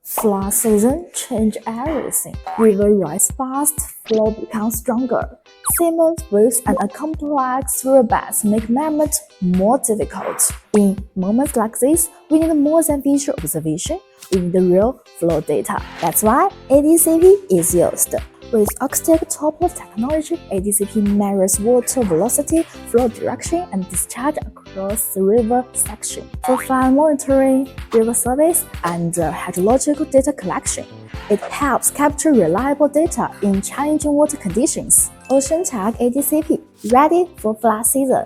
Flood season change everything. River rise fast, flow becomes stronger. Sediment waves and a complex riverbeds make measurement more difficult. In moments like this, we need more than visual observation, we need real flow data. That's why ADCP is used. With acoustic Doppler technology, ADCP measures water velocity, flow direction, and discharge across the river section. For fine monitoring, river surveys, and hydrological data collection, it helps capture reliable data in challenging water conditions. OCEANTEK ADCP, ready for flood season.